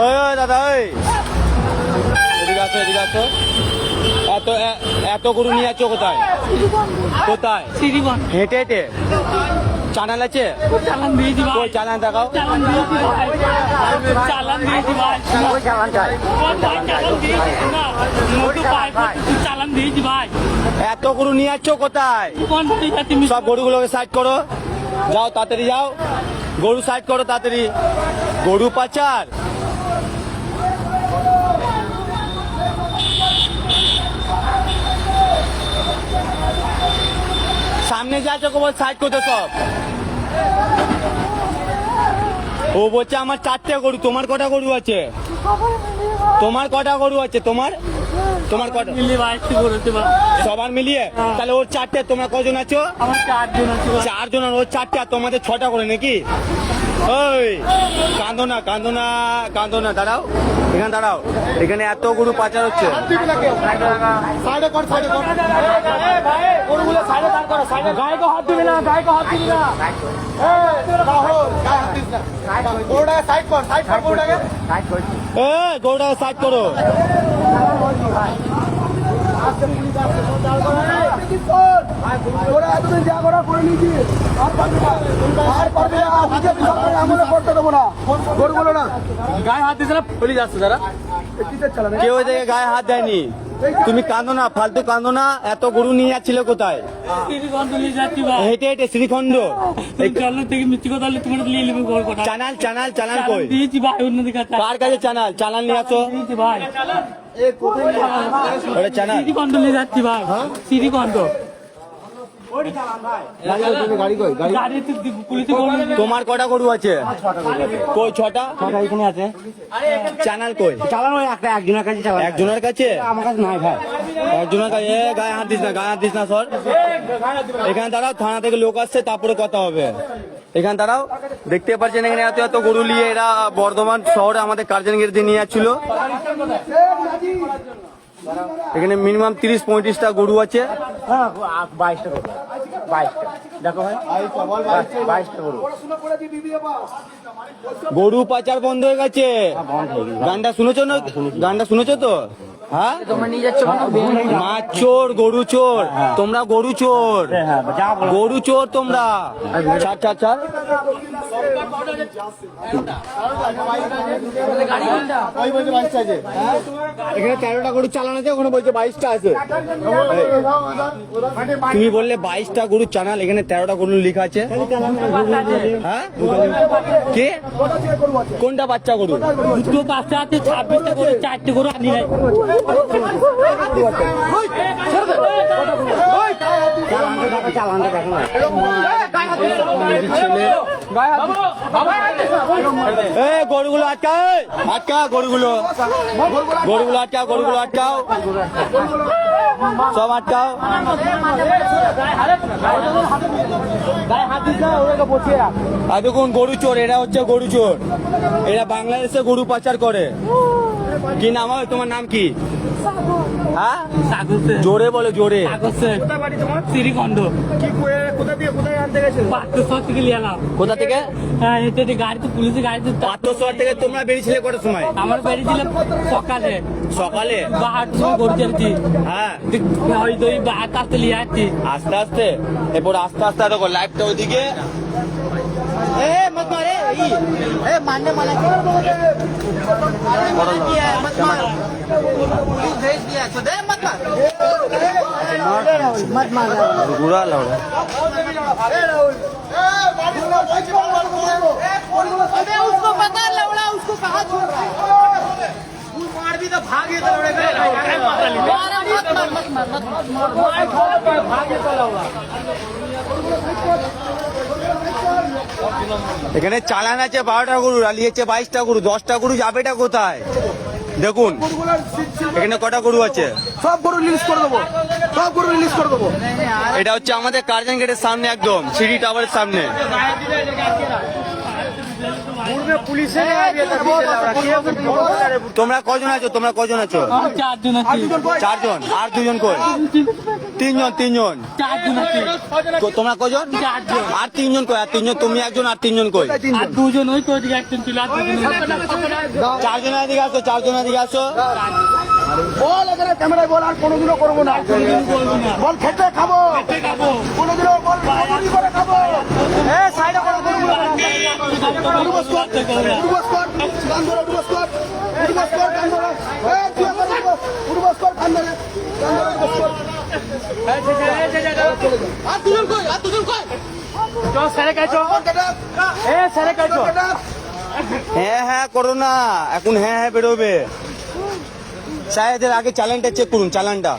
ওই দাদা, ওই এদিকে আসো, এদিকে আসো। এত গরু নিয়ে যাচ্ছ কোথায়? কোথায়? হেঁটে হেঁটে? চালান আছে? ওই চালান দেখাও। এত গরু নিয়ে যাচ্ছ কোথায়? সব গরুগুলোকে সাইড করো, যাও তাড়াতাড়ি যাও, গরু সাইড করো তাড়াতাড়ি। গরু পাচার। সামনে যা চোখ বল সাইড করতে সব। ও বলছে আমার 4টে গরু। তোমার কটা গরু আছে? তোমার কটা গরু আছে? তোমার কটা? সবার মিলিয়ে? তাহলে ওর 4টে, তোমরা কজন আছো? 4 জন। ওর 4টে আর তোমাদের 6টা করে নাকি? ওই কান্দো না, কান্দো না, কান্দো না, দাঁড়াও, এখানে দাঁড়াও। এখানে এত গরু পাচার হচ্ছে। গরুটাকে সাইড করো। কেউ এদিকে গায়ে হাত দেয়নি। তুমি কাঁদো না, ফালতু কাঁদো না। এত গরু নিয়ে যাচ্ছিল কোথায়? হেঁটে হেঁটে শ্রীখণ্ড। চানাল চানাল চালান কই? কার কাছে চানাল? চালান নিয়ে আসো। চানাল যাচ্ছি ভাই, শ্রীখণ্ড। তোমার কটা গরু আছে? কই 6টা? এখানে আছে। চানাল কই? চালান ওই একটা একজনের কাছে। একজনের কাছে? আমার কাছে নাই ভাই। একজনের কাছে। গায়ে হাত দিস না, গায়ে হাত দিস না, সর। এখানে দাঁড়াও, থানা থেকে লোক আসছে, তারপরে কথা হবে। এখানে দাঁড়াও। দেখতে পাচ্ছেন এখানে এত এত গরু নিয়ে এরা বর্ধমান শহরে আমাদের কার্জন গেট দিয়ে নিয়ে যাচ্ছিল। এখানে মিনিমাম 30-35টা গরু আছে। 22টা দেখো ভাই, 22টা গরু। গরু পাচার বন্ধ হয়ে গেছে। গানটা শুনেছো না? গানটা শুনেছো তো? হ্যাঁ, তোমরা নিয়ে যাচ্ছ মাছ চোর, গরু চোর। তোমরা গরু চোর, গরু চোর তোমরা। ছাড় ছাড় ছাড়। এখানে 13টা গরু চালানো আছে, ওখানে বলছে 22টা আছে। তুমি বললে 22টা গরু চানাল, এখানে 13টা গরু লেখা আছে। হ্যাঁ, কে? কোনটা বাচ্চা গরু? দুটো বাচ্চা আছে, 26টা গরু, 4টে গরু আনি নাই। গরুগুলো আটকাও, আটকা গরুগুলো, গরুগুলো আটকাও, গরুগুলো আটকাও, সব আটকাও। আর দেখুন গরু চোর, এরা হচ্ছে গরু চোর। এরা বাংলাদেশে গরু পাচার করে। কি নাম হয় তোমার? নাম কি? হ্যাঁ, জোরে বলো, জোরে। শ্রীখণ্ড। কোথা থেকে? গাড়িতে, পুলিশের গাড়িতে। পাত্রশহর থেকে তোমরা বেরিয়েছিলে কটার সময়? আমার বেরিয়েছিল সকালে। সকালে? বাহারটার সময় গরু চলছি। হ্যাঁ, আস্তে আস্তে নিয়ে যাচ্ছি, আস্তে আস্তে। এরপর আস্তে আস্তে দেখো লাইফটা ওইদিকে। मत मारे मारने वाला मत मार, भेज दिया तो दे, मत मार, मत मार, बुरा लौड़ा। अबे उसको पता लौड़ा, उसको कहाँ छोड़ रहा है? मार भी तो भागे तो लौड़े गए। मत मार, मत मार, मत मार, भागे तो लौड़ा। এখানে চালান আছে 12টা গরু, আলিয়েছে 22টা গরু, 10টা গরু যাবেটা কোথায়? দেখুন এখানে কটা গরু আছে, সব গরু রিলিজ করে দেবো, সব গরু রিলিজ করে দেবো। এটা হচ্ছে আমাদের কার্জন গেটের সামনে, একদম সিটি টাওয়ারের সামনে। তোমরা কজন আছো? চারজন। আর দুজন কই? তিনজন। তোমরা কজন? আর তিনজন কই? আর তিনজন তুমি একজন, আর তিনজন কই? আর দুজন ওই তো ওদিকে একজন ছিল, আর দুজন চারজনের দিকে আসো। বল এখানে ক্যামেরায় বল, আর কোনোদিনও করবো না। বল খেতে খাবো, কোনোদিনও বল কোনোদিন করে খাবো। সাইডে করো, হ্যাঁ করো না, এখন হ্যাঁ বেরোবে। সাহেবের আগে চালানটা চেক করুন, চালানটা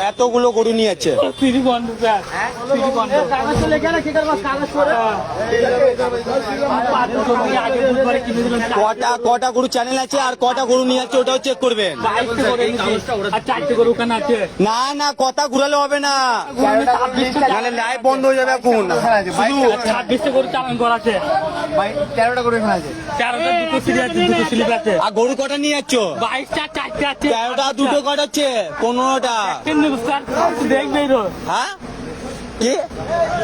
এতগুলো গরু নিয়ে যাচ্ছে। সিঁড়ি বন্ধ স্যার, সিঁড়ি বন্ধ। কটা গরু চ্যানেল আছে আর কটা গরু নিয়ে যাচ্ছে ওটাও চেক করবেন। আর 4টে গরু ওখানে আছে। না কথা ঘুরালে হবে না, নাহলে লাইভ বন্ধ হয়ে যাবে। এখন শুধু 26টা গরু চালান করা আছে, 13টা করে এখানে আছে। 13টা দুটো সিঁড়ি আছে, দুটো স্লিপ আছে। আর গরু কটা নিয়ে যাচ্ছ? 22টা 4টে আছে। 13টা দুটো কটাচ্ছে, 15টা। দেখবেই তো, হ্যাঁ কি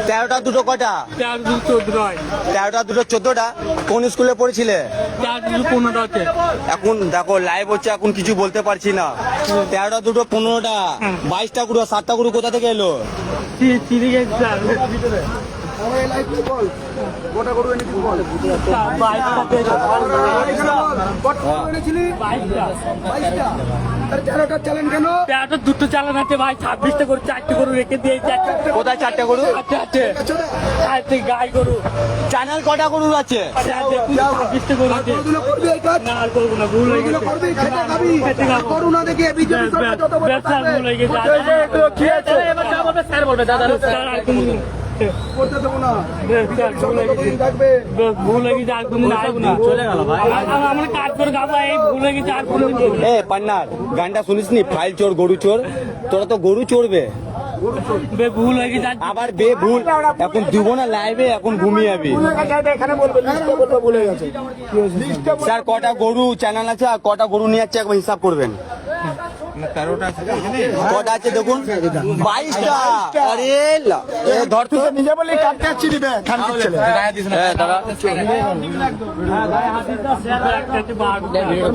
13টা দুটো কটা? 13 দুটো 14 হয়, 13টা দুটো 14টা। কোন স্কুলে পড়েছিলে? 13 দুটো 15টা আছে। এখন দেখো লাইভ হচ্ছে, এখন কিছু বলতে পারছি না। 13টা দুটো 15টা, 22টা গরু, 7টা গরু কোথা থেকে এলো? সিঁড়ি গেছে স্যার, গোটা গরু এনেছি বল। 13টা চ্যালেঞ্জ কেন? 13টা দুটো চালান আছে ভাই, 26টা গরু, 4টে গরু রেখে দিয়ে যাচ্ছে। কোথায় 4টে গরু? আছে গাই গরু, চ্যানেল কটা গরু আছে? 26টা গরু আছে। কোনোদিনও করবি এই কাজ? না আর করবো না, ভুল হয়ে কোনোদিনও গেছে। করবি, খেতে খাবি। খেতে খাবো। গরু না দেখে বিজেপি সরকার যত বড় ব্যবসার থাকবে। ভুল হয়ে গেছে। স্যার বলবে দাদা, স্যার আর কোনো করতে দেবো না। স্যার ভুল হয়ে গেছে, থাকবে। ভুল হয়ে গেছে, আর কোনো আসবো না। চলে গেল ভাই, আমরা কাজ করে খাবো, এই ভুল হয়ে গেছে, আর কোনো এ পান্নার গানটা শুনিসনি? ফাইল চোর গরু চোর, তোরা তো গরু চড়বে ভুল হয়ে গেছে। আবার বে ভুল। এখন দিব না লাইভে, এখন ঘুমিয়ে যাবি। এখানে বলবে লিস্টে বলতে ভুলে গেছে। স্যার কটা গরু চ্যানেল আছে আর কটা গরু নিয়ে যাচ্ছে একবার হিসাব করবেন। 13টা কটা আছে দেখুন? 22টা। আরে ধর তো নিজে বলি কাটতে যাচ্ছি দিবে খান ছেলে। দাদা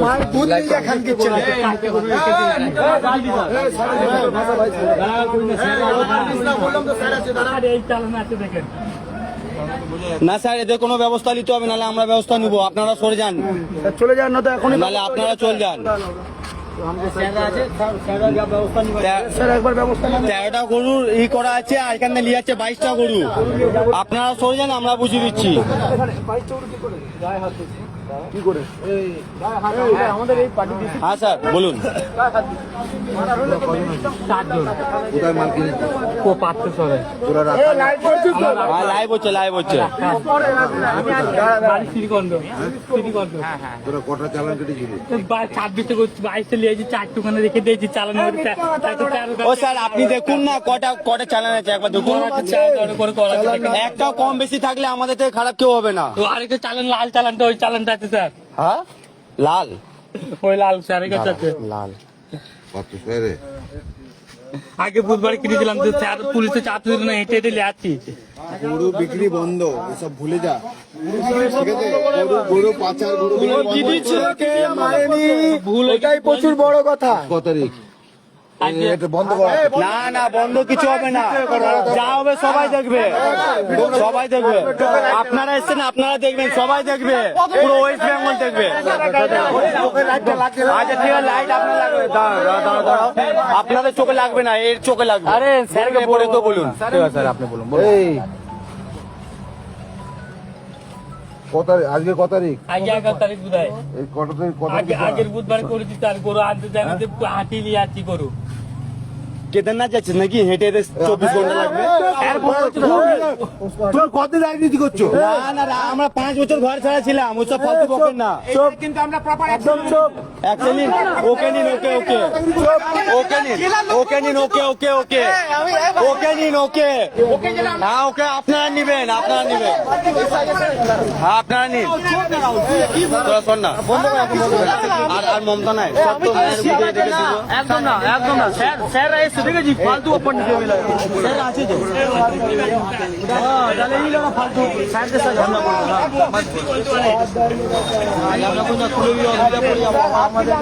মার দুধ নিয়ে খান ছেলে। না স্যার, এদের কোনো ব্যবস্থা নিতে হবে, নাহলে আমরা ব্যবস্থা নিবো। আপনারা সরে যান, চলে যান না তো এখনই। নাহলে আপনারা চলে যান। স্যার একবার ব্যবস্থা নেন। 13টা গরুর করা আছে আর এখানে নিয়ে যাচ্ছে 22টা গরু। আপনারা সরে যান, আমরা বুঝিয়ে দিচ্ছি। কি করে আমাদের এই পার্টি হ্যাঁ স্যার বলুন। কোথায় মাল কিনে ও পাত্র সরে হ্যাঁ লাইভ হচ্ছে। বাড়ি শ্রীকন্দ, শ্রীকন্দ। তোরা কটা চালান কেটেছিলি? 26টা 22টা লিয়েছি, 4 টুকানে রেখে দিয়েছি চালান। ও স্যার আপনি দেখুন না কটা চ্যানেল আছে, একবার দেখুন। একটাও কম বেশি থাকলে আমাদের থেকে খারাপ কেউ হবে না। আরেকটা চালান, লাল চালানটা, ওই চালানটা আছে স্যার, হ্যাঁ লাল ওই লাল স্যার কাছে আছে। লাল আগে বুধবার কিনেছিলাম, তো স্যার পুলিশে চাপ দিল না, হেঁটে হেঁটে লিয়াচ্ছি। গরু বিক্রি বন্ধ, এসব ভুলে যা। ঠিক আছে, গরু পাচার, গরু মারেনি, ভুল এটাই প্রচুর বড় কথা। কত তারিখ? এটা বন্ধ করা। না বন্ধ কিছু হবে না, যা হবে সবাই দেখবে, সবাই দেখবে। আপনারা এসছেন, আপনারা দেখবেন, সবাই দেখবে, পুরো ওয়েস্ট বেঙ্গল দেখবে। আচ্ছা ঠিক আছে, লাইট আপনার লাগবে, দাঁড়াও। আপনাদের চোখে লাগবে না, এর চোখে লাগবে। আরে স্যারকে বলে তো বলুন। ঠিক আছে স্যার, আপনি বলুন। এই আজকে কত তারিখ? আগে 11 তারিখ বোধহয়, এই কত তারিখ? আগের বুধবার করেছি স্যার। গরু আনতে যাই না, হাঁটি লিয়াচ্ছি গরু। কেদারনাথ যাচ্ছিস নাকি? হেঁটে 24 ঘন্টা লাগবে। তুমি কত রাজনীতি করছো? না আমরা 5 বছর ঘর ছাড়া ছিলাম, ওসব ফালতু বকেন না। কিন্তু আমরা প্রপার একদম চোখ একটা নিন, ওকে নিন, ওকে ওকে ওকে নিন, ওকে নিন, ওকে ওকে ওকে ওকে নিন, ওকে হ্যাঁ ওকে আপনারা নিবেন, আপনারা নিবেন, হ্যাঁ আপনারা নিন। তোরা শোন না, আর আর মমতা নাই, সব তো মায়ের বুকে দেখে দিব। একদম না, একদম না। স্যার স্যার এসে দেখেছি ফালতু ওপর নিতে মিলে স্যার আছে তো তাহলে এই লোক ফালতু স্যারদের সাথে ঝামেলা করবো না আমরা কোনো খুলে গিয়ে অসুবিধা পড়ে যাবো আমাদের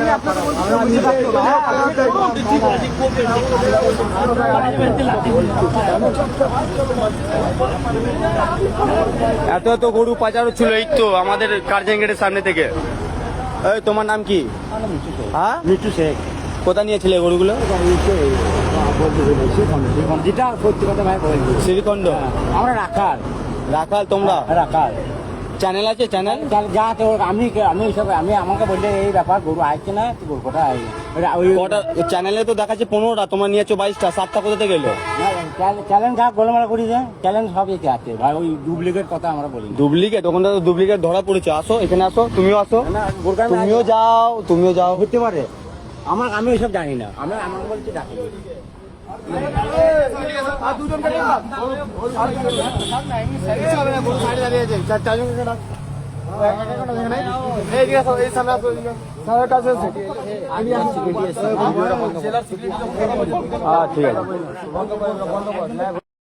এত এত গরু পাচার ছিল এই তো আমাদের কার্জন গেটের সামনে থেকে। এই তোমার নাম কি? হ্যাঁ মিঠু শেখ কোথা নিয়েছিলে গরুগুলো? যেটা সত্যি কথা ভাই বলছি শ্রীখণ্ড। আমরা রাখাল রাখাল তোমরা? রাখাল চ্যানেল আছে চ্যানেল? যা তো আমি সব আমি আমাকে বললে এই ব্যাপার গরু আসছে না তুই গরু কটা ওই কটা চ্যানেলে তো দেখাচ্ছে 15টা, তোমার নিয়েছো 22টা, 7টা কোথা থেকে এলো? চ্যালেঞ্জ যা গোলমালা করি যে চ্যালেঞ্জ সব এতে আছে ভাই ওই ডুপ্লিকেট কথা আমরা বলি না। ডুপ্লিকেট? ওখানে তো ডুপ্লিকেট ধরা পড়েছে। আসো এখানে আসো, তুমিও আসো, না, গোরকার না- তুমিও যাও, তুমিও যাও। হতে পারে আমি ওইসব জানি না আমি আমাকে বলছি ডাকি হ্যাঁ ঠিক আছে।